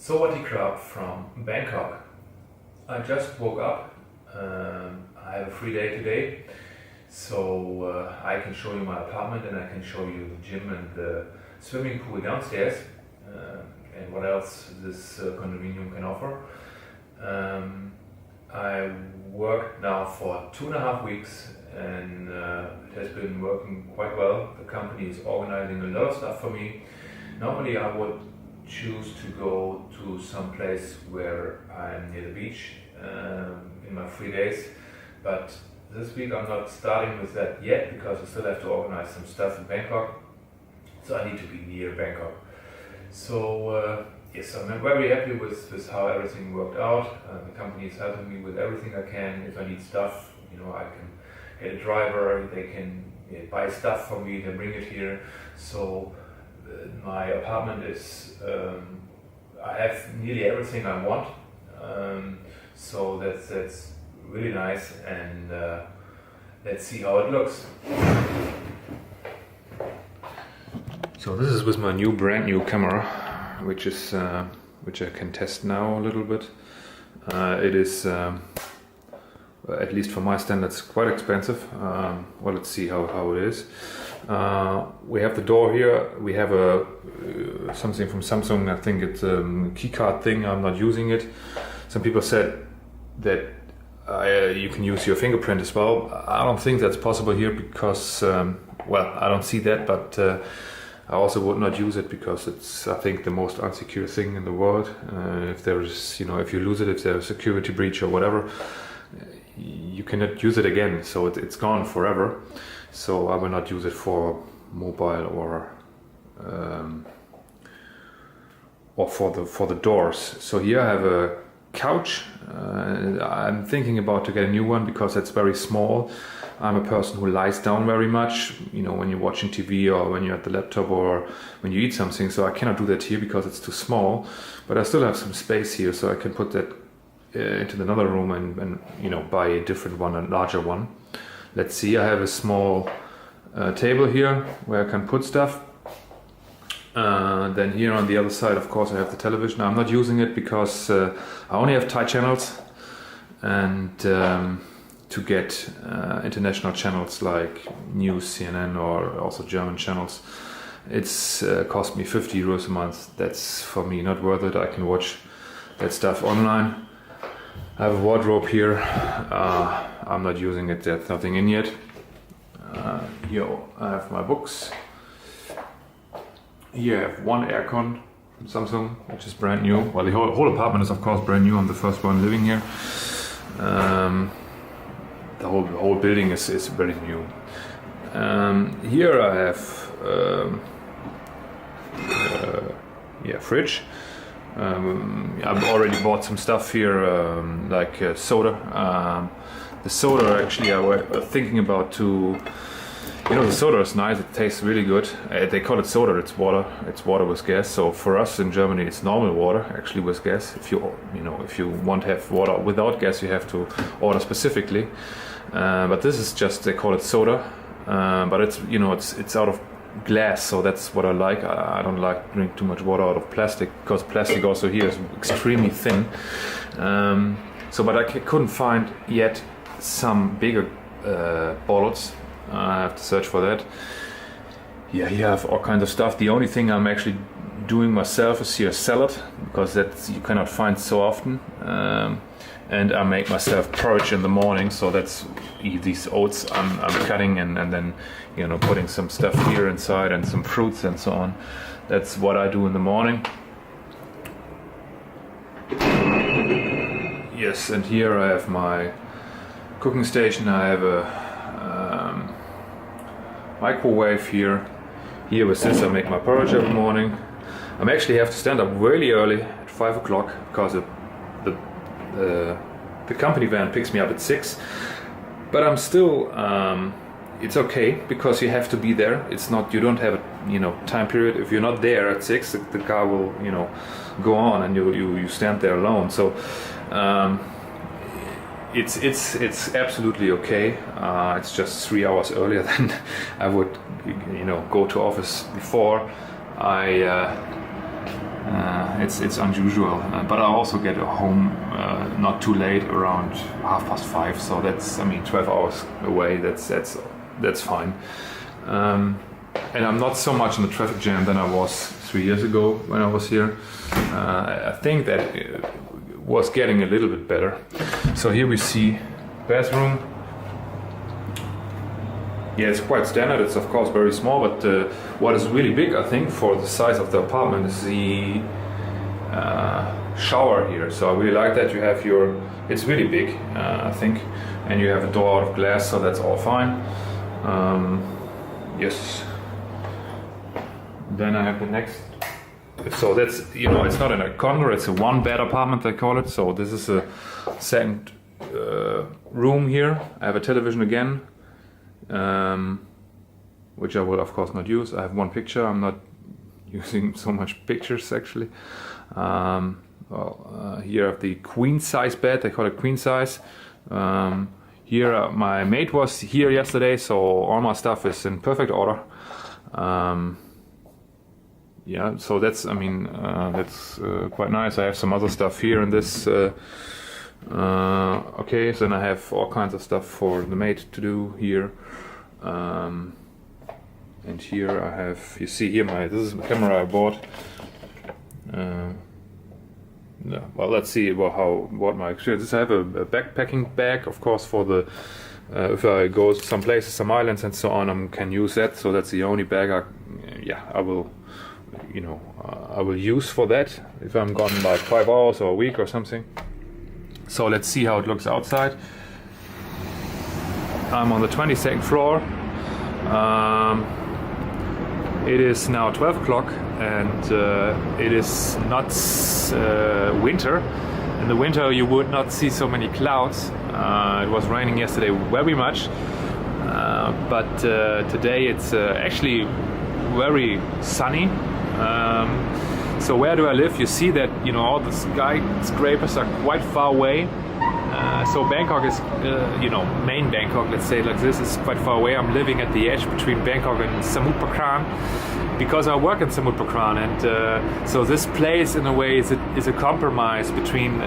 Sawati Club from Bangkok. I just woke up. I have a free day today, so I can show you my apartment and I can show you the gym and the swimming pool downstairs and what else this condominium can offer. I worked now for 2.5 weeks and it has been working quite well. The company is organizing a lot of stuff for me. Normally I would choose to go to some place where I'm near the beach in my free days, but this week I'm not starting with that yet because I still have to organize some stuff in Bangkok, so I need to be near Bangkok. So yes, I'm very happy with how everything worked out. The company is helping me with everything I can. If I need stuff, I can get a driver, they can buy stuff for me, they bring it here. So my apartment is, I have nearly everything I want, so that's really nice, and let's see how it looks. So this is with my brand new camera, which I can test now a little bit. It is, at least for my standards, quite expensive. Well, let's see how it is. We have the door here. We have something from Samsung. I think it's a keycard thing. I'm not using it. Some people said that you can use your fingerprint as well. I don't think that's possible here because, well, I don't see that, but I also would not use it because it's, I think, the most unsecure thing in the world. If there's, if you lose it, if there's a security breach or whatever, you cannot use it again. So it's gone forever. So I will not use it for mobile or for the doors. So here I have a couch. I'm thinking about to get a new one because it's very small. I'm a person who lies down very much, when you're watching TV or when you're at the laptop or when you eat something. So I cannot do that here because it's too small. But I still have some space here, so I can put that into another room and buy a different one, a larger one. Let's see, I have a small table here where I can put stuff. Then here on the other side, of course, I have the television. I'm not using it because I only have Thai channels, and to get international channels like News, CNN, or also German channels, it's cost me 50 euros a month. That's for me not worth it. I can watch that stuff online. I have a wardrobe here. I'm not using it, there's nothing in yet. Here I have my books. Here I have one aircon from Samsung, which is brand new. Well, the whole apartment is of course brand new. I'm the first one living here. The whole building is very new. Here I have fridge. I've already bought some stuff here, like soda. The soda, actually, I was thinking about the soda is nice. It tastes really good. They call it soda. It's water. It's water with gas. So for us in Germany, it's normal water actually with gas. If you want to have water without gas, you have to order specifically. But this is just, they call it soda. But it's it's out of glass, so that's what I like. I don't like drink too much water out of plastic because plastic also here is extremely thin. But I couldn't find yet some bigger bottles. I have to search for that. Yeah, you have all kinds of stuff. The only thing I'm actually doing myself is here salad, because that you cannot find so often. And I make myself porridge in the morning, so that's these oats I'm cutting and then putting some stuff here inside and some fruits and so on. That's what I do in the morning. Yes, and here I have my cooking station. I have a microwave here. Here with this I make my porridge every morning. I actually have to stand up really early at 5 o'clock because the company van picks me up at 6. But I'm still, it's okay because you have to be there. It's not, you don't have a time period. If you're not there at 6, the car will go on and you stand there alone. So it's absolutely okay. It's just 3 hours earlier than I would go to office before. I it's unusual. But I also get home not too late, around 5:30. So that's, I mean, 12 hours away. That's fine. And I'm not so much in the traffic jam than I was 3 years ago when I was here. I think that it was getting a little bit better. So here we see bathroom. Yeah, it's quite standard. It's of course very small, but what is really big, I think, for the size of the apartment is the shower here. So I really like that you have it's really big, I think, and you have a door out of glass, so that's all fine. Yes. Then I have the next. So that's, it's not in a condo, it's a one bed apartment, they call it. So this is a second room here. I have a television again, which I will of course not use. I have one picture. I'm not using so much pictures actually. Here I have the queen size bed. They call it queen size. Here my maid was here yesterday, so all my stuff is in perfect order. Yeah, so that's, I mean, that's quite nice. I have some other stuff here in this okay, so then I have all kinds of stuff for the maid to do here. And here I have, you see here, this is my camera I bought. Yeah, well, let's see what my experience is. I have a backpacking bag, of course, for the if I go some places, some islands and so on, I can use that. So that's the only bag I will use for that if I'm gone like 5 hours or a week or something. So let's see how it looks outside. I'm on the 22nd floor. It is now 12 o'clock and it is not winter. In the winter you would not see so many clouds. It was raining yesterday very much, but today it's actually very sunny. So where do I live? You see that all the skyscrapers are quite far away. So Bangkok is, main Bangkok, let's say it like this, is quite far away. I'm living at the edge between Bangkok and Samut Prakan because I work in Samut Prakan, and so this place in a way is a compromise between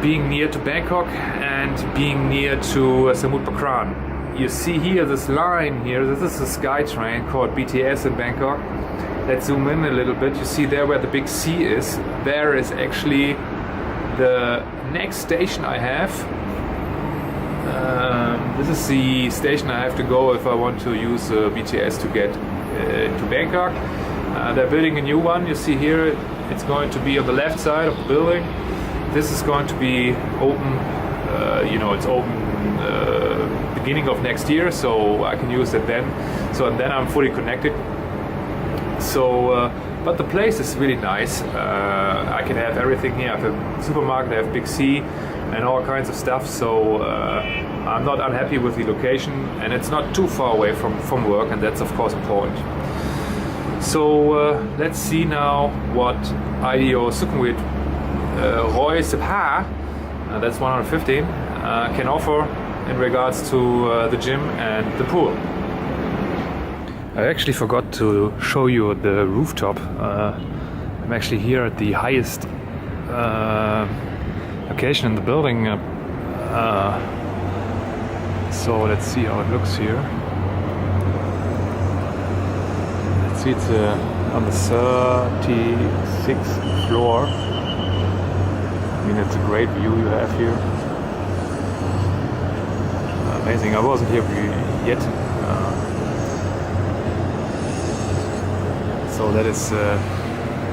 being near to Bangkok and being near to Samut Prakan. You see here this line here, this is a sky train called BTS in Bangkok. Let's zoom in a little bit. You see there where the big C is, there is actually the next station I have. This is the station I have to go if I want to use BTS to get to Bangkok. They're building a new one. You see here, it's going to be on the left side of the building. This is going to be open, it's open beginning of next year, so I can use it then. So and then I'm fully connected. So, but the place is really nice. I can have everything here. I have a supermarket, I have Big C, and all kinds of stuff. So I'm not unhappy with the location, and it's not too far away from work, and that's of course important. So let's see now what Ideo Sukhumvit Roy Sepha, that's 115, can offer in regards to the gym and the pool. I actually forgot to show you the rooftop. I'm actually here at the highest location in the building. So let's see how it looks here. Let's see, it's on the 36th floor. I mean, it's a great view you have here. Amazing. I wasn't here yet. So that is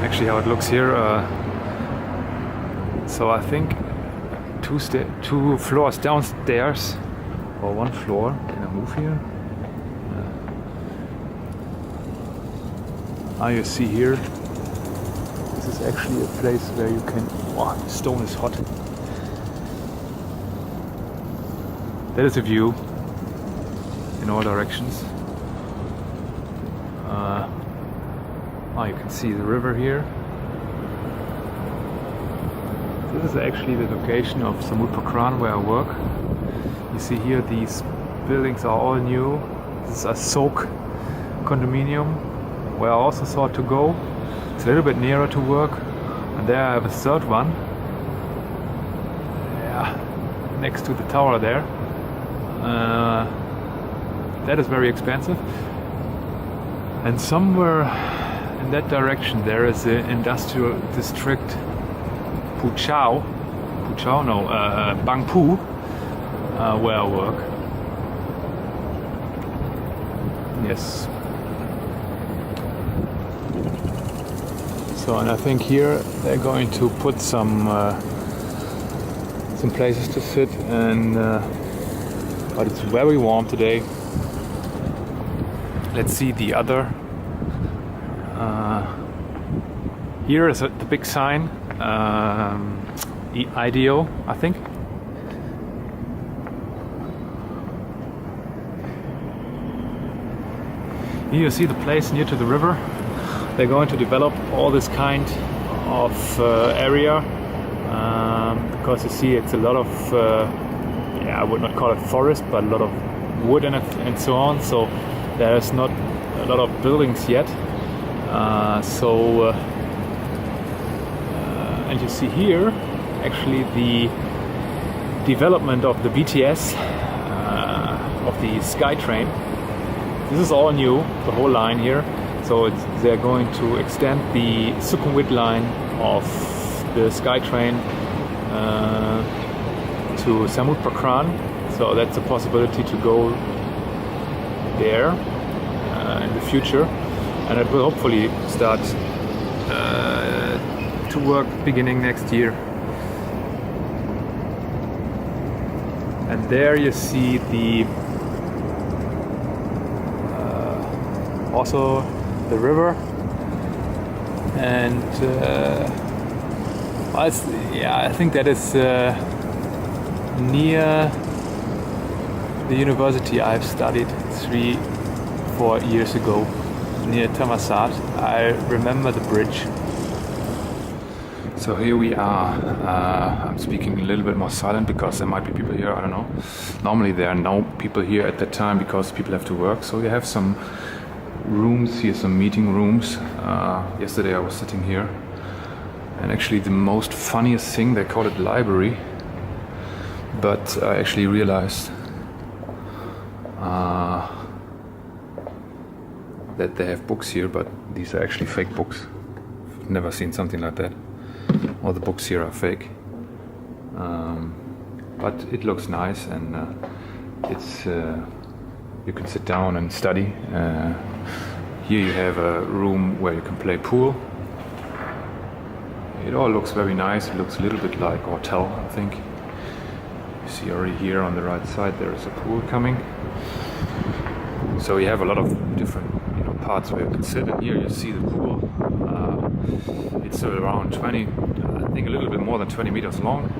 actually how it looks here. So I think two floors downstairs, or one floor. Can I move here? You see here, this is actually a place where you can, wow, the stone is hot. That is a view in all directions. You can see the river here. This is actually the location of Samut Prakan where I work. You see here, these buildings are all new. This is a Sok condominium where I also thought to go. It's a little bit nearer to work. And there I have a third one. Yeah, next to the tower there. That is very expensive. And somewhere in that direction there is the industrial district Bangpoo, where I work. Yes. So, and I think here they're going to put some places to sit, and but it's very warm today. Let's see the other. Here is the big sign, Ideo, I think. Here you see the place near to the river. They're going to develop all this kind of area, because you see it's a lot of, I would not call it forest, but a lot of wood and so on. So there's not a lot of buildings yet. And you see here actually the development of the BTS, of the SkyTrain. This is all new, the whole line here. So they're going to extend the Sukhumvit line of the SkyTrain to Samut-Prakran. So that's a possibility to go there in the future, and it will hopefully start to work beginning next year. And there you see the also the river, and I think that is near the university I've studied 3-4 years ago, near Thammasat. I remember the bridge. So here we are. I'm speaking a little bit more silent because there might be people here, I don't know. Normally there are no people here at that time because people have to work. So you have some rooms here, some meeting rooms. Yesterday I was sitting here, and actually the most funniest thing, they call it library, but I actually realized that they have books here, but these are actually fake books. I've never seen something like that. All the books here are fake, but it looks nice, and it's you can sit down and study. Here you have a room where you can play pool. It all looks very nice. It looks a little bit like a hotel, I think. You see already here on the right side there is a pool coming. So you have a lot of different parts where you can sit, and here you see the pool. It's around 20, I think a little bit more than 20 meters long.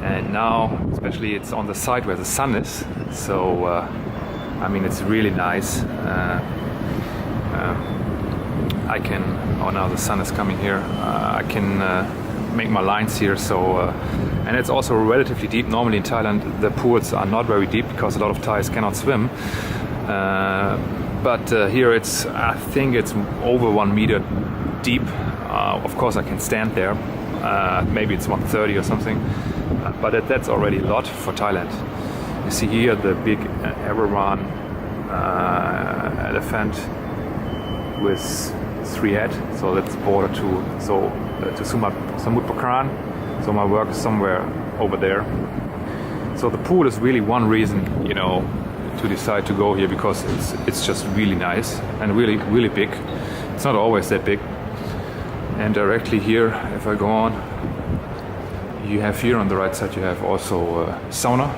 And now, especially it's on the side where the sun is. So, I mean, it's really nice. I can, now the sun is coming here. I can make my lines here. So, and it's also relatively deep. Normally in Thailand, the pools are not very deep because a lot of Thais cannot swim. But here I think it's over 1 meter deep. Of course I can stand there. Maybe it's 130 or something. But that's already a lot for Thailand. You see here the big Arawan elephant with 3 heads. So that's border to Samut-Prakran. So my work is somewhere over there. So the pool is really one reason, to decide to go here, because it's just really nice and really, really big. It's not always that big. And directly here, if I go on, you have here on the right side, you have also sauna.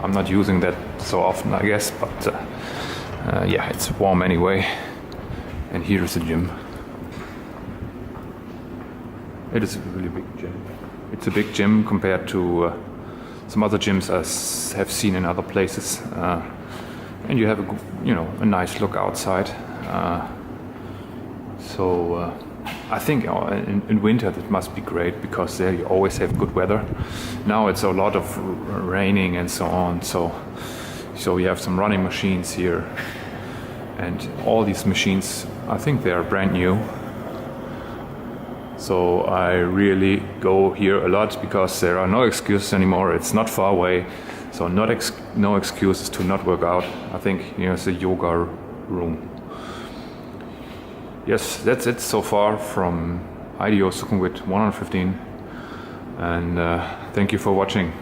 I'm not using that so often, I guess, but yeah, it's warm anyway. And here is a gym. It is a really big gym. It's a big gym compared to some other gyms I have seen in other places. And you have a nice look outside. So I think in winter that must be great, because there you always have good weather. Now it's a lot of raining and so on. So you have some running machines here, and all these machines, I think they are brand new. So I really go here a lot because there are no excuses anymore. It's not far away, so no excuses to not work out. I think here's a yoga room. Yes, that's it so far from Ideo Sukhumvit 115, and thank you for watching.